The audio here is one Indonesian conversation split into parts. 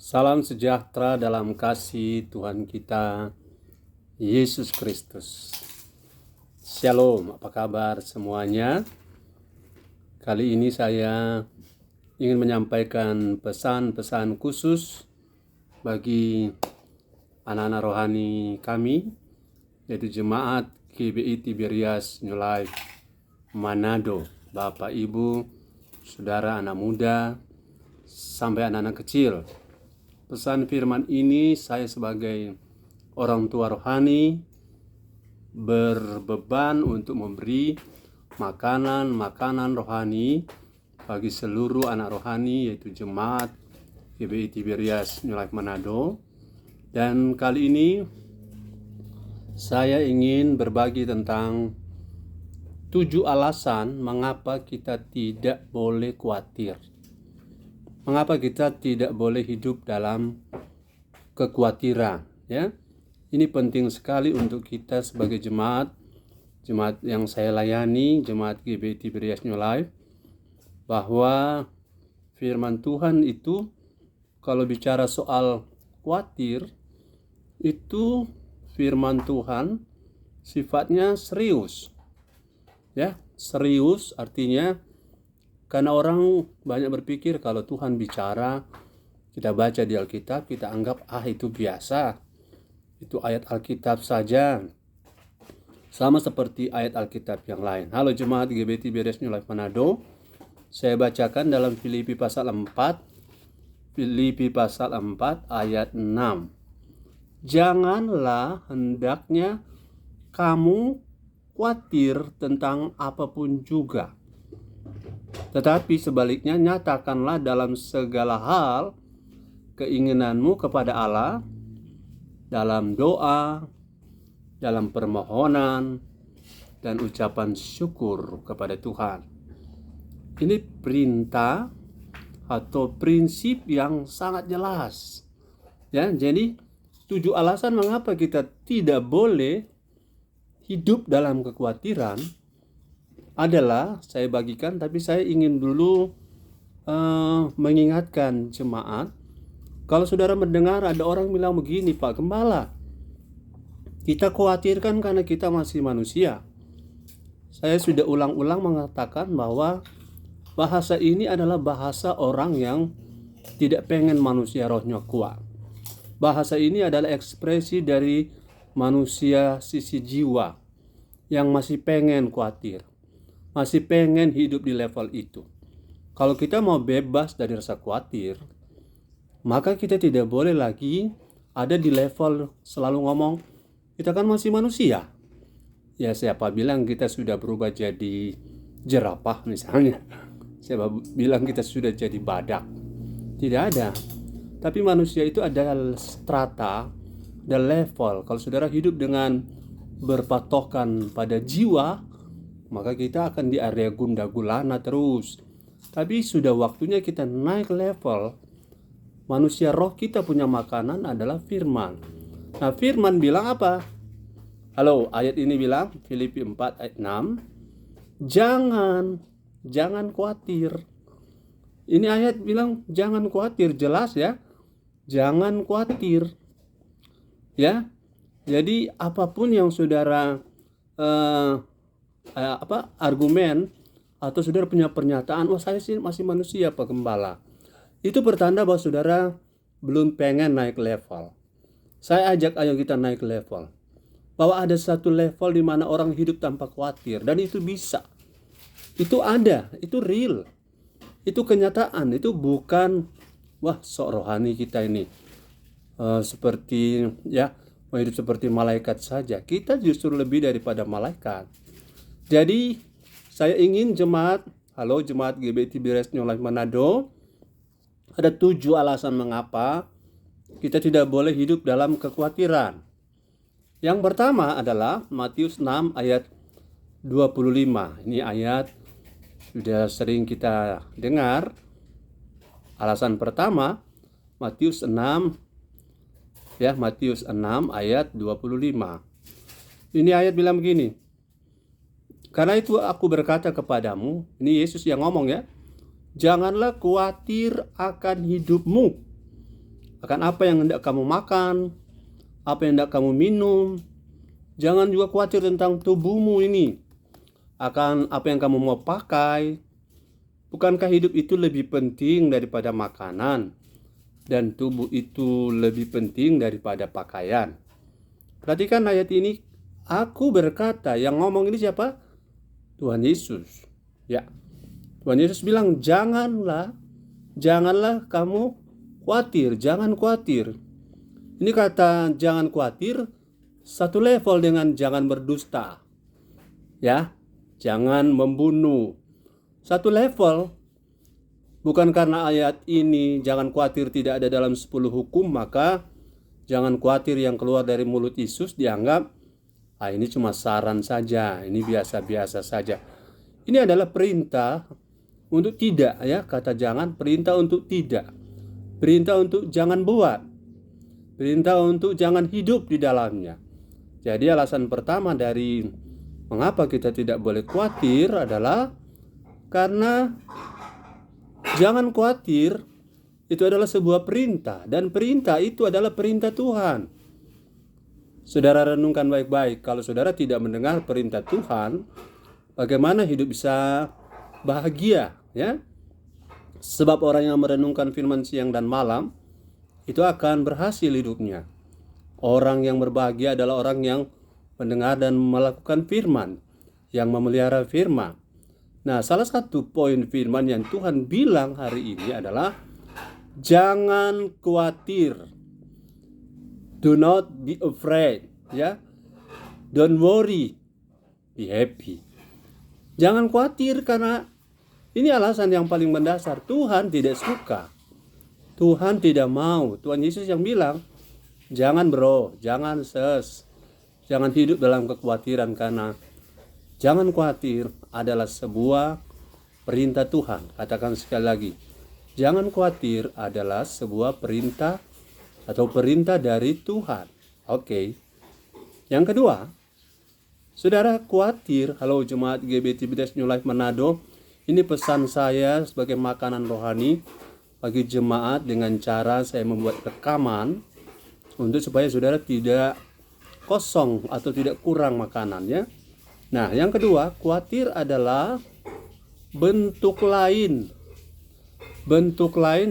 Salam sejahtera dalam kasih Tuhan kita Yesus Kristus. Shalom, apa kabar semuanya? Kali ini saya ingin menyampaikan pesan-pesan khusus bagi anak-anak rohani kami, yaitu Jemaat GBI Tiberias New Life Manado, Bapak, Ibu, Saudara, anak muda, sampai anak-anak kecil. Pesan firman ini saya sebagai orang tua rohani berbeban untuk memberi makanan rohani bagi seluruh anak rohani, yaitu Jemaat GBI Tiberias New Life Manado. Dan kali ini saya ingin berbagi tentang 7 alasan mengapa kita tidak boleh khawatir. Mengapa kita tidak boleh hidup dalam kekhawatiran, ya? Ini penting sekali untuk kita sebagai jemaat yang saya layani, Jemaat GBI Tiberias New Life, bahwa firman Tuhan itu kalau bicara soal khawatir, itu firman Tuhan sifatnya serius. Ya, serius artinya karena orang banyak berpikir kalau Tuhan bicara, kita baca di Alkitab, kita anggap itu biasa. Itu ayat Alkitab saja. Sama seperti ayat Alkitab yang lain. Halo Jemaat GBI Tiberias New Life Manado. Saya bacakan dalam Filipi pasal 4. Filipi pasal 4 ayat 6. Janganlah hendaknya kamu khawatir tentang apapun juga. Tetapi sebaliknya nyatakanlah dalam segala hal keinginanmu kepada Allah dalam doa, dalam permohonan, dan ucapan syukur kepada Tuhan. Ini perintah atau prinsip yang sangat jelas. Ya, jadi 7 alasan mengapa kita tidak boleh hidup dalam kekhawatiran adalah saya bagikan, tapi saya ingin dulu mengingatkan jemaat. Kalau saudara mendengar ada orang bilang begini, Pak Gembala, kita khawatirkan karena kita masih manusia. Saya sudah ulang-ulang mengatakan bahwa bahasa ini adalah bahasa orang yang tidak pengen manusia rohnya kuat. Bahasa ini adalah ekspresi dari manusia sisi jiwa yang masih pengen khawatir, masih pengen hidup di level itu. Kalau kita mau bebas dari rasa khawatir, maka kita tidak boleh lagi ada di level selalu ngomong, kita kan masih manusia. Ya, siapa bilang kita sudah berubah jadi jerapah misalnya? Siapa bilang kita sudah jadi badak? Tidak ada. Tapi manusia itu ada strata, ada level. Kalau saudara hidup dengan berpatokan pada jiwa, maka kita akan di area gundah gulana terus. Tapi sudah waktunya kita naik level. Manusia roh kita punya makanan adalah firman. Nah, firman bilang apa? Halo, ayat ini bilang, Filipi 4 ayat 6, Jangan khawatir. Ini ayat bilang jangan khawatir, jelas ya. Jangan khawatir. Ya. Jadi apapun yang saudara argumen atau saudara punya pernyataan, saya sih masih manusia Pak Gembala, itu pertanda bahwa saudara belum pengen naik level. Saya ajak ayo kita naik level, bahwa ada satu level di mana orang hidup tanpa khawatir, dan itu bisa, itu ada, itu real, itu kenyataan, itu bukan sok rohani kita ini seperti hidup seperti malaikat saja. Kita justru lebih daripada malaikat. Jadi saya ingin Jemaat GBI Tiberias New Life Manado, ada 7 alasan mengapa kita tidak boleh hidup dalam kekhawatiran. Yang pertama adalah Matius 6 ayat 25. Ini ayat sudah sering kita dengar. Alasan pertama, Matius 6 ayat 25. Ini ayat bilang begini, karena itu aku berkata kepadamu, ini Yesus yang ngomong ya, janganlah khawatir akan hidupmu, akan apa yang hendak kamu makan, apa yang hendak kamu minum. Jangan juga khawatir tentang tubuhmu ini, akan apa yang kamu mau pakai. Bukankah hidup itu lebih penting daripada makanan, dan tubuh itu lebih penting daripada pakaian? Perhatikan ayat ini. Aku berkata, yang ngomong ini siapa? Tuhan Yesus. Ya, Tuhan Yesus bilang, janganlah kamu khawatir, jangan khawatir. Ini kata jangan khawatir satu level dengan jangan berdusta. Ya, jangan membunuh. Satu level. Bukan karena ayat ini jangan khawatir tidak ada dalam 10 hukum, maka jangan khawatir yang keluar dari mulut Yesus dianggap ini cuma saran saja, ini biasa-biasa saja. Ini adalah perintah untuk tidak, ya, kata jangan, perintah untuk tidak. Perintah untuk jangan buat. Perintah untuk jangan hidup di dalamnya. Jadi alasan pertama dari mengapa kita tidak boleh khawatir adalah karena jangan khawatir itu adalah sebuah perintah, dan perintah itu adalah perintah Tuhan. Saudara renungkan baik-baik, kalau saudara tidak mendengar perintah Tuhan, bagaimana hidup bisa bahagia, ya? Sebab orang yang merenungkan firman siang dan malam itu akan berhasil hidupnya. Orang yang berbahagia adalah orang yang mendengar dan melakukan firman, yang memelihara firman. Nah, salah satu poin firman yang Tuhan bilang hari ini adalah jangan khawatir. Do not be afraid, ya. Don't worry, be happy. Jangan khawatir karena ini alasan yang paling mendasar. Tuhan tidak suka. Tuhan tidak mau. Tuhan Yesus yang bilang, jangan jangan jangan hidup dalam kekhawatiran, karena jangan khawatir adalah sebuah perintah Tuhan. Katakan sekali lagi, jangan khawatir adalah sebuah perintah atau perintah dari Tuhan. Oke. Yang kedua, saudara khawatir. Halo jemaat GBT Bidas New Life Manado. Ini pesan saya sebagai makanan rohani bagi jemaat dengan cara saya membuat rekaman untuk supaya saudara tidak kosong atau tidak kurang makanannya. Nah, yang kedua, khawatir adalah bentuk lain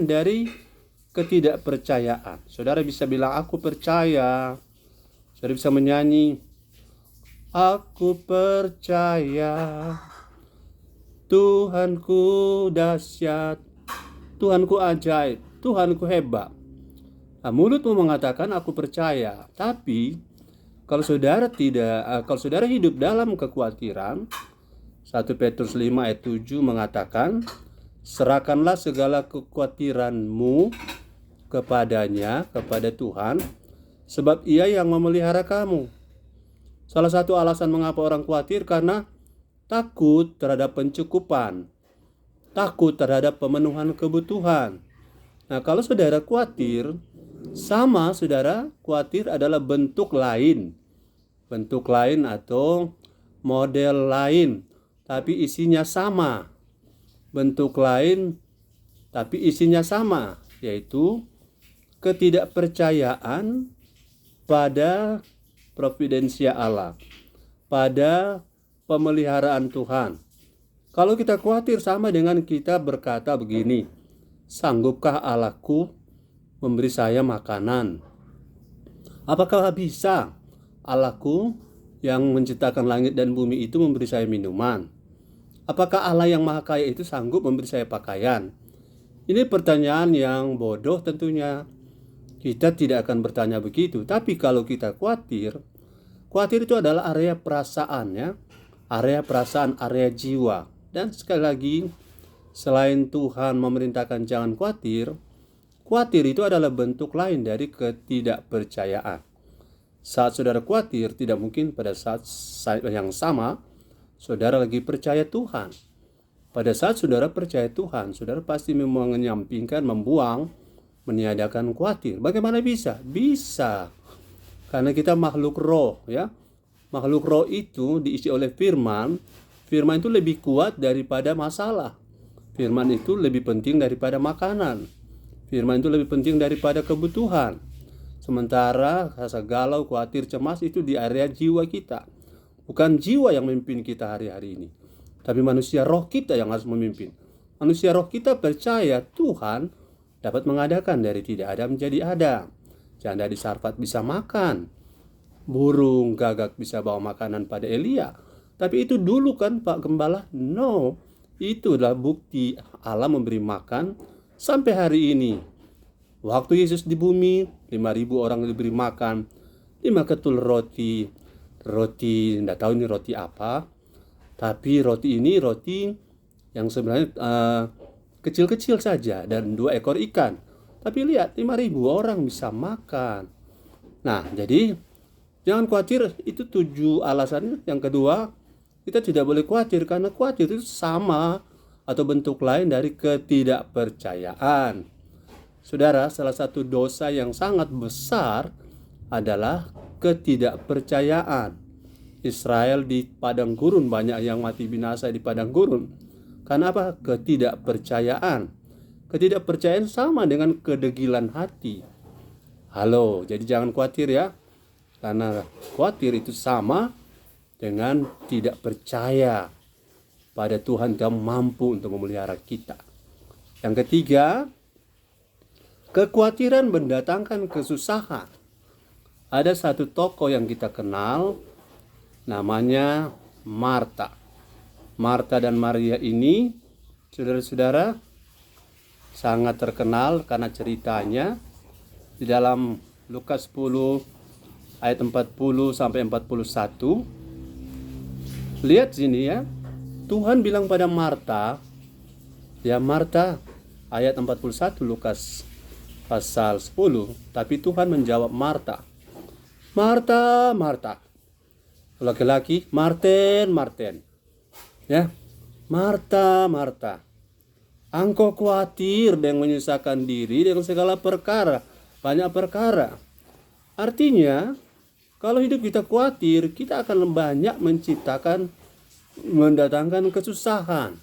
dari ketidakpercayaan. Saudara bisa bilang aku percaya. Saudara bisa menyanyi, aku percaya Tuhanku dahsyat, Tuhanku ajaib, Tuhanku hebat. Nah, mulutmu mengatakan aku percaya, tapi kalau saudara hidup dalam kekhawatiran, 1 Petrus 5 ayat 7 mengatakan, serahkanlah segala kekhawatiranmu kepadanya, kepada Tuhan, sebab Ia yang memelihara kamu. Salah satu alasan mengapa orang khawatir karena takut terhadap pencukupan, takut terhadap pemenuhan kebutuhan. Nah, kalau saudara khawatir, saudara khawatir adalah bentuk lain atau model lain, tapi isinya sama. Bentuk lain tapi isinya sama, yaitu ketidakpercayaan pada providensia Allah, pada pemeliharaan Tuhan. Kalau kita khawatir sama dengan kita berkata begini, sanggupkah Allahku memberi saya makanan? Apakah bisa Allahku yang menciptakan langit dan bumi itu memberi saya minuman? Apakah Allah yang Maha Kaya itu sanggup memberi saya pakaian? Ini pertanyaan yang bodoh tentunya. Kita tidak akan bertanya begitu. Tapi kalau kita khawatir itu adalah area perasaan, ya. Area perasaan, area jiwa. Dan sekali lagi, selain Tuhan memerintahkan jangan khawatir itu adalah bentuk lain dari ketidakpercayaan. Saat saudara khawatir, tidak mungkin pada saat yang sama saudara lagi percaya Tuhan. Pada saat saudara percaya Tuhan, saudara pasti menyampingkan, membuang, meniadakan khawatir. Bagaimana bisa? Bisa. Karena kita makhluk roh, ya. Makhluk roh itu diisi oleh firman. Firman itu lebih kuat daripada masalah. Firman itu lebih penting daripada makanan. Firman itu lebih penting daripada kebutuhan. Sementara rasa galau, khawatir, cemas itu di area jiwa kita. Bukan jiwa yang memimpin kita hari-hari ini, tapi manusia roh kita yang harus memimpin. Manusia roh kita percaya Tuhan dapat mengadakan dari tidak ada menjadi ada. Janda di Sarfat bisa makan, burung gagak bisa bawa makanan pada Elia. Tapi itu dulu kan Pak Gembala? No, itu adalah bukti Allah memberi makan sampai hari ini. Waktu Yesus di bumi, 5.000 orang diberi makan, 5 ketul roti, tidak tahu ini roti apa, tapi roti ini roti yang sebenarnya kecil-kecil saja, dan 2 ekor ikan. Tapi lihat, 5.000 orang bisa makan. Nah, jadi jangan khawatir, itu 7 alasannya. Yang kedua, kita tidak boleh khawatir, karena khawatir itu sama atau bentuk lain dari ketidakpercayaan. Saudara, salah satu dosa yang sangat besar adalah ketidakpercayaan. Israel di padang gurun, banyak yang mati binasa di padang gurun. Karena apa? Ketidakpercayaan. Ketidakpercayaan sama dengan kedegilan hati. Halo, jadi jangan khawatir ya. Karena khawatir itu sama dengan tidak percaya pada Tuhan yang mampu untuk memelihara kita. Yang ketiga, kekhawatiran mendatangkan kesusahan. Ada satu tokoh yang kita kenal, namanya Marta. Marta dan Maria ini, saudara-saudara, sangat terkenal karena ceritanya di dalam Lukas 10 ayat 40 sampai 41. Lihat sini ya. Tuhan bilang pada Marta, ya Marta, ayat 41 Lukas pasal 10, tapi Tuhan menjawab Marta, Marta, Marta. Laki-laki, Marten, Marten. Ya, Marta, Marta. Engkau khawatir dan menyusahkan diri dengan segala perkara, banyak perkara. Artinya, kalau hidup kita khawatir, kita akan banyak mendatangkan kesusahan.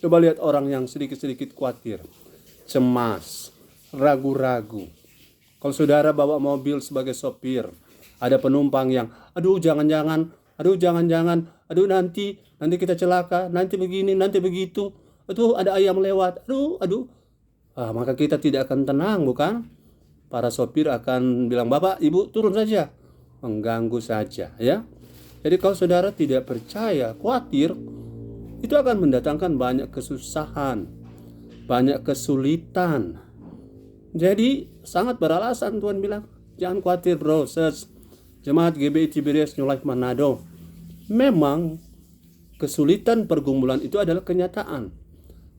Coba lihat orang yang sedikit-sedikit khawatir, cemas, ragu-ragu. Kalau saudara bawa mobil sebagai sopir, ada penumpang yang, aduh jangan-jangan, aduh nanti kita celaka, nanti begini, nanti begitu, aduh ada ayam lewat, aduh. Maka kita tidak akan tenang, bukan? Para sopir akan bilang, Bapak, Ibu turun saja, mengganggu saja, ya. Jadi kalau saudara tidak percaya, khawatir, itu akan mendatangkan banyak kesusahan, banyak kesulitan. Jadi sangat beralasan Tuhan bilang, jangan khawatir bro, Jemaat GBI Tiberias New Life Manado. Memang kesulitan pergumulan itu adalah kenyataan.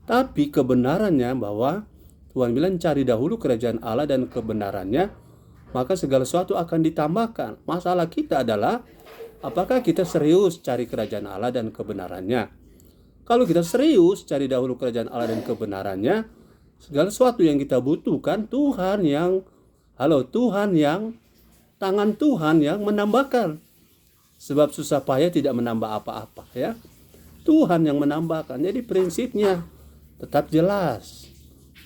Tapi kebenarannya bahwa Tuhan bilang cari dahulu kerajaan Allah dan kebenarannya, maka segala sesuatu akan ditambahkan. Masalah kita adalah apakah kita serius cari kerajaan Allah dan kebenarannya. Kalau kita serius cari dahulu kerajaan Allah dan kebenarannya, segala sesuatu yang kita butuhkan tangan Tuhan yang menambahkan. Sebab susah payah tidak menambah apa-apa, ya. Tuhan yang menambahkan. Jadi prinsipnya tetap jelas.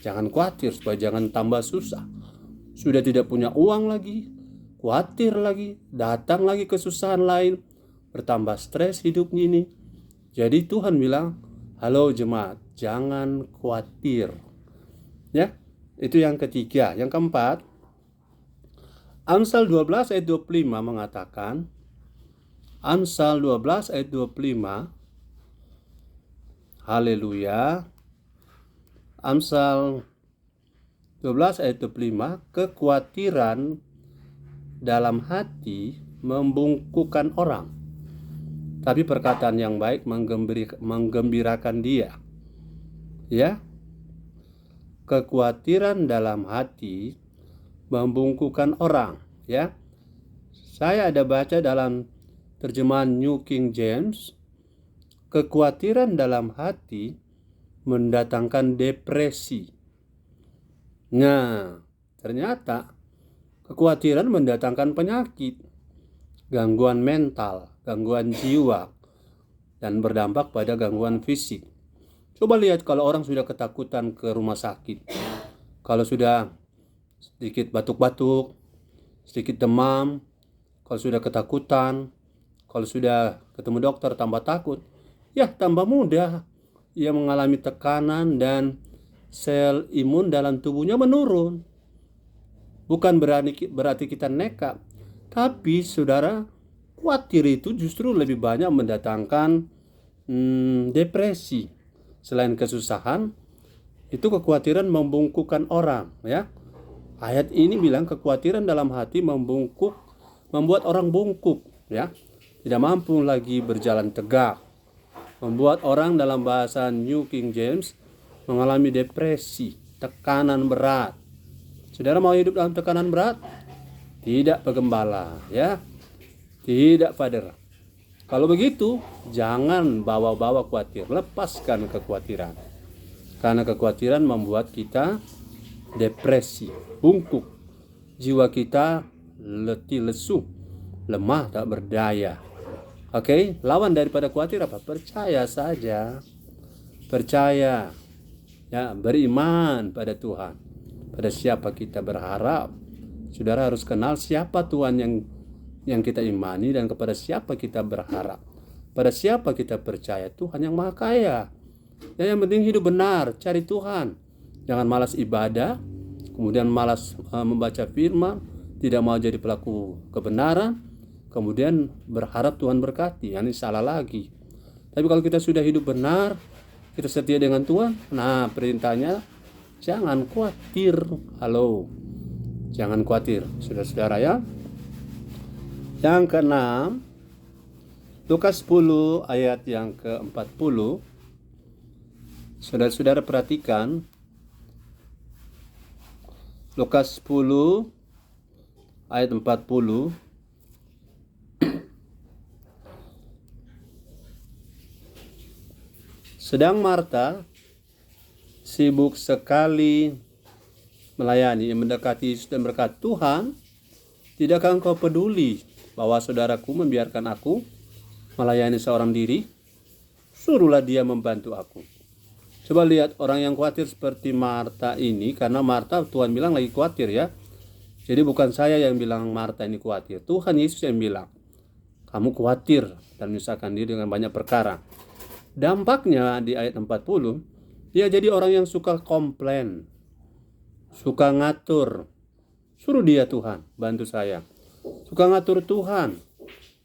Jangan khawatir supaya jangan tambah susah. Sudah tidak punya uang lagi, khawatir lagi, datang lagi kesusahan lain, bertambah stres hidupnya ini. Jadi Tuhan bilang, halo jemaat, jangan khawatir. Ya, itu yang ketiga. Yang keempat, Amsal 12 ayat 25 mengatakan, Amsal 12 ayat 25, haleluya. Amsal 12 ayat 25, kekhawatiran dalam hati membungkukkan orang, tapi perkataan yang baik menggembirakan dia. Ya, kekhawatiran dalam hati membungkukkan orang, ya. Saya ada baca dalam terjemahan New King James, kekhawatiran dalam hati mendatangkan depresi. Nah, ternyata kekhawatiran mendatangkan penyakit, gangguan mental, gangguan jiwa, dan berdampak pada gangguan fisik. Coba lihat kalau orang sudah ketakutan ke rumah sakit, Kalau sudah sedikit batuk-batuk, sedikit demam, kalau sudah ketakutan, kalau sudah ketemu dokter tambah takut, ya tambah mudah ia mengalami tekanan dan sel imun dalam tubuhnya menurun. Bukan berarti kita nekat, tapi saudara, khawatir itu justru lebih banyak mendatangkan depresi. Selain kesusahan, itu kekhawatiran membungkukkan orang, ya. Ayat ini bilang kekhawatiran dalam hati membuat orang bungkuk, ya. Tidak mampu lagi berjalan tegak. Membuat orang dalam bahasa New King James mengalami depresi, tekanan berat. Saudara mau hidup dalam tekanan berat? Tidak, Pak Gembala, ya. Tidak, Father. Kalau begitu, jangan bawa-bawa khawatir, lepaskan kekhawatiran. Karena kekhawatiran membuat kita depresi, bungkuk. Jiwa kita letih lesu, lemah tak berdaya. Oke, lawan daripada khawatir apa? Percaya saja. Percaya. Ya, beriman pada Tuhan. Pada siapa kita berharap. Saudara harus kenal siapa Tuhan yang kita imani dan kepada siapa kita berharap. Pada siapa kita percaya. Tuhan yang Maha Kaya. Ya, yang penting hidup benar, cari Tuhan. Jangan malas ibadah, kemudian malas membaca firman, tidak mau jadi pelaku kebenaran, kemudian berharap Tuhan berkati. Ini salah lagi. Tapi kalau kita sudah hidup benar, kita setia dengan Tuhan, nah perintahnya jangan khawatir. Halo, jangan khawatir, saudara-saudara, ya. Yang keenam, Lukas 10 ayat yang ke-40. Saudara-saudara perhatikan, Lukas 10 ayat 40. Sedang Marta sibuk sekali melayani, mendekati Yesus dan berkata, Tuhan, tidakkah engkau peduli bahwa saudaraku membiarkan aku melayani seorang diri? Suruhlah dia membantu aku. Coba lihat orang yang khawatir seperti Marta ini, karena Marta Tuhan bilang lagi khawatir, ya. Jadi bukan saya yang bilang Marta ini khawatir, Tuhan Yesus yang bilang kamu khawatir dan menyusahkan diri dengan banyak perkara. Dampaknya di ayat 40, dia jadi orang yang suka komplain, suka ngatur. Suruh dia, Tuhan bantu saya. Suka ngatur Tuhan,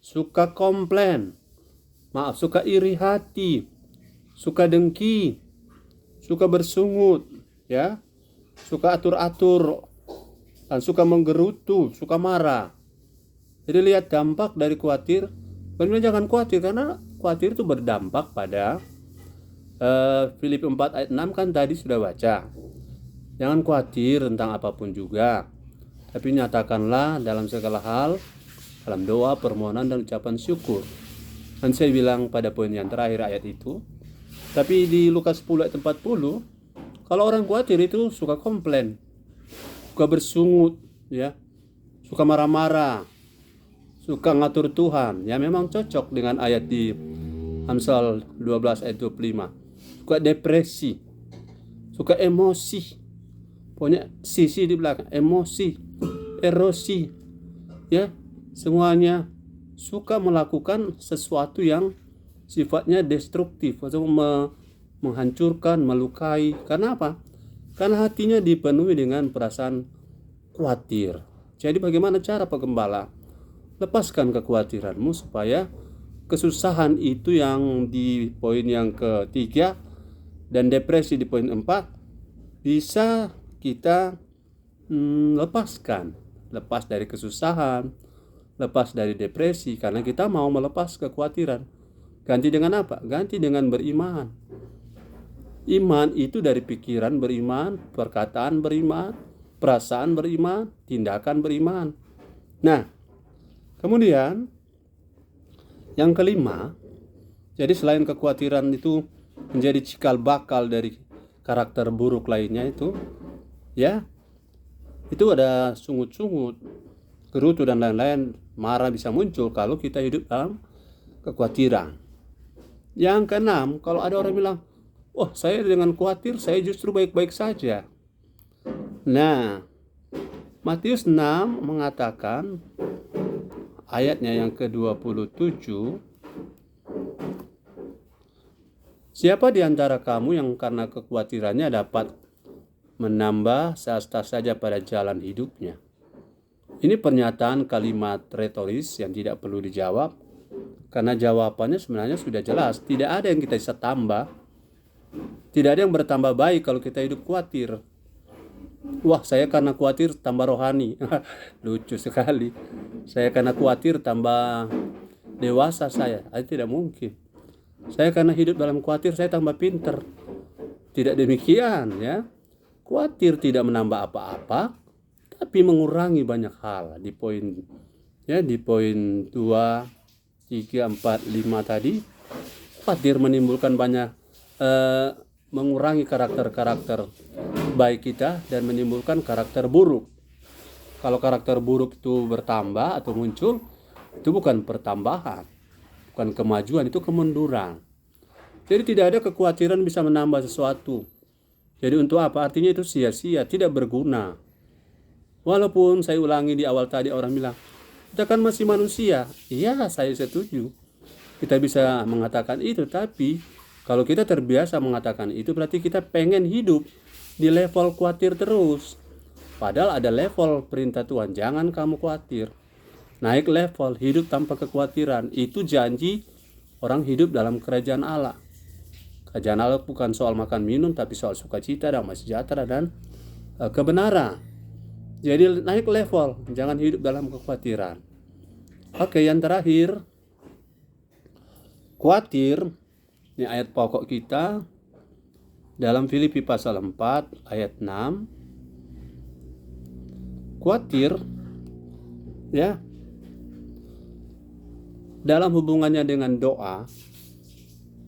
suka komplain, suka iri hati, suka dengki, suka bersungut, ya, suka atur-atur, dan suka menggerutu, suka marah. Jadi lihat dampak dari khawatir. Benar, jangan khawatir, karena khawatir itu berdampak pada Filipi 4 ayat 6 kan tadi sudah baca. Jangan khawatir tentang apapun juga, tapi nyatakanlah dalam segala hal, dalam doa, permohonan, dan ucapan syukur. Dan saya bilang pada poin yang terakhir ayat itu. Tapi di Lukas 10 ayat 40, kalau orang khawatir itu suka komplain, suka bersungut, ya, suka marah-marah, suka ngatur Tuhan. Ya, memang cocok dengan ayat di Amsal 12 ayat 25. Suka depresi, suka emosi, punya sisi di belakang, emosi, erosi, ya, semuanya suka melakukan sesuatu yang sifatnya destruktif atau menghancurkan, melukai. Karena apa? Karena hatinya dipenuhi dengan perasaan khawatir. Jadi bagaimana cara Pak Gembala? Lepaskan kekhawatiranmu supaya kesusahan itu yang di poin yang ketiga dan depresi di poin 4 bisa kita lepaskan. Lepas dari kesusahan, lepas dari depresi, karena kita mau melepas kekhawatiran. Ganti dengan apa? Ganti dengan beriman. Iman itu dari pikiran beriman, perkataan beriman, perasaan beriman, tindakan beriman. Nah, kemudian yang kelima, jadi selain kekhawatiran itu menjadi cikal bakal dari karakter buruk lainnya itu, ya, itu ada sungut-sungut, gerutu dan lain-lain. Marah bisa muncul kalau kita hidup dalam kekhawatiran. Yang keenam, kalau ada orang bilang, "Oh, saya dengan khawatir saya justru baik-baik saja." Nah, Matius 6 mengatakan ayatnya yang ke-27, siapa di antara kamu yang karena kekhawatirannya dapat menambah sehasta saja pada jalan hidupnya? Ini pernyataan kalimat retoris yang tidak perlu dijawab, karena jawabannya sebenarnya sudah jelas. Tidak ada yang kita bisa tambah. Tidak ada yang bertambah baik kalau kita hidup khawatir. Wah, saya karena khawatir tambah rohani. Lucu sekali. Saya karena khawatir tambah dewasa saya. Itu tidak mungkin. Saya karena hidup dalam khawatir saya tambah pinter. Tidak demikian, ya. Khawatir tidak menambah apa-apa, tapi mengurangi banyak hal. Di poin 2, 3, 4, 5 tadi, khawatir menimbulkan banyak mengurangi karakter-karakter baik kita dan menimbulkan karakter buruk. Kalau karakter buruk itu bertambah atau muncul, itu bukan pertambahan, bukan kemajuan, itu kemunduran. Jadi tidak ada kekhawatiran bisa menambah sesuatu. Jadi untuk apa? Artinya itu sia-sia, tidak berguna. Walaupun saya ulangi di awal tadi, orang bilang, kita kan masih manusia. Iya, saya setuju. Kita bisa mengatakan itu, tapi kalau kita terbiasa mengatakan itu, berarti kita pengen hidup di level khawatir terus. Padahal ada level perintah Tuhan, jangan kamu khawatir. Naik level, hidup tanpa kekhawatiran. Itu janji orang hidup dalam kerajaan Allah. Kerajaan Allah bukan soal makan minum, tapi soal sukacita, damai sejahtera, dan kebenaran. Jadi naik level, jangan hidup dalam kekhawatiran. Oke, yang terakhir, khawatir. Ini ayat pokok kita dalam Filipi pasal 4 ayat 6. Khawatir, ya, dalam hubungannya dengan doa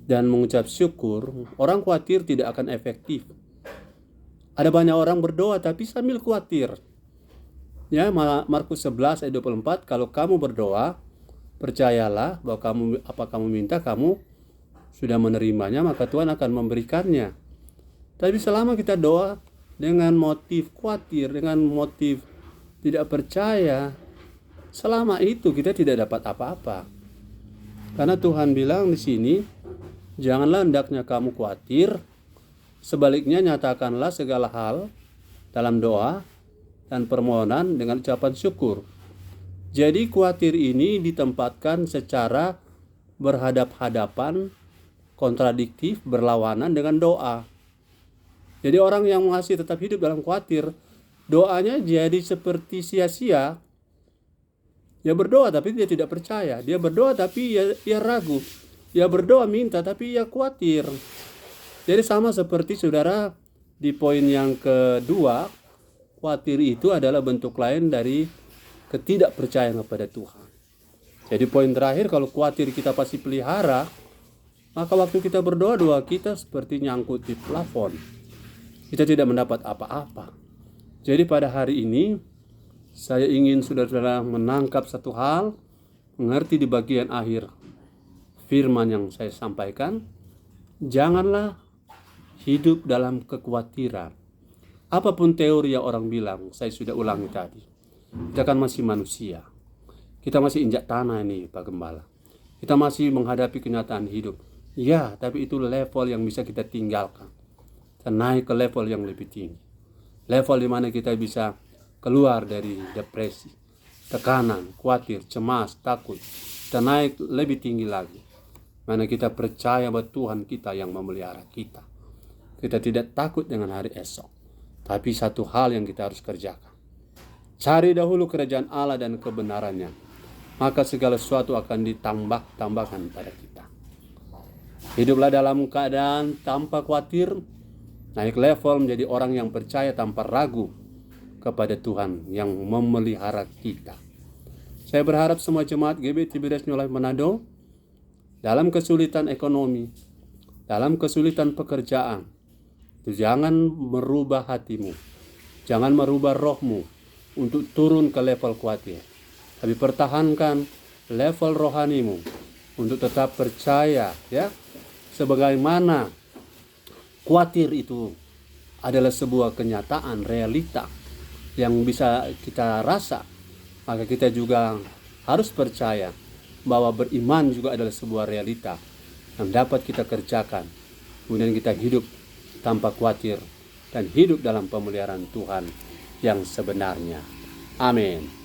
dan mengucap syukur, orang khawatir tidak akan efektif. Ada banyak orang berdoa tapi sambil khawatir. Ya, Markus 11 ayat 24, kalau kamu berdoa, percayalah bahwa apa kamu minta, kamu sudah menerimanya, maka Tuhan akan memberikannya. Tapi selama kita doa dengan motif khawatir, dengan motif tidak percaya, selama itu kita tidak dapat apa-apa. Karena Tuhan bilang di sini, janganlah hendaknya kamu khawatir, sebaliknya nyatakanlah segala hal dalam doa dan permohonan dengan ucapan syukur. Jadi khawatir ini ditempatkan secara berhadap-hadapan, kontradiktif, berlawanan dengan doa. Jadi orang yang masih tetap hidup dalam khawatir, doanya jadi seperti sia-sia. Dia berdoa tapi dia tidak percaya. Dia berdoa tapi ia ragu. Dia berdoa minta tapi ia khawatir. Jadi sama seperti saudara di poin yang kedua, khawatir itu adalah bentuk lain dari ketidakpercayaan kepada Tuhan. Jadi poin terakhir, kalau khawatir kita pasti pelihara, maka waktu kita berdoa, doa kita seperti nyangkut di plafon. Kita tidak mendapat apa-apa. Jadi pada hari ini, saya ingin saudara-saudara menangkap satu hal, mengerti di bagian akhir firman yang saya sampaikan. Janganlah hidup dalam kekhawatiran. Apapun teori yang orang bilang, saya sudah ulangi tadi. Kita kan masih manusia. Kita masih injak tanah ini, Pak Gembala. Kita masih menghadapi kenyataan hidup. Ya, tapi itu level yang bisa kita tinggalkan. Kita naik ke level yang lebih tinggi. Level di mana kita bisa keluar dari depresi, tekanan, khawatir, cemas, takut. Kita naik lebih tinggi lagi. Mana kita percaya bahwa Tuhan kita yang memelihara kita. Kita tidak takut dengan hari esok. Tapi satu hal yang kita harus kerjakan. Cari dahulu kerajaan Allah dan kebenarannya. Maka segala sesuatu akan ditambahkan pada kita. Hiduplah dalam keadaan tanpa khawatir. Naik level menjadi orang yang percaya tanpa ragu kepada Tuhan yang memelihara kita. Saya berharap semua jemaat GBI Tiberias New Life Manado dalam kesulitan ekonomi, dalam kesulitan pekerjaan, itu jangan merubah hatimu, jangan merubah rohmu untuk turun ke level khawatir, tapi pertahankan level rohanimu untuk tetap percaya, ya, sebagaimana khawatir itu adalah sebuah kenyataan, realita yang bisa kita rasa, maka kita juga harus percaya bahwa beriman juga adalah sebuah realita yang dapat kita kerjakan. Kemudian kita hidup tanpa khawatir dan hidup dalam pemeliharaan Tuhan yang sebenarnya. Amin.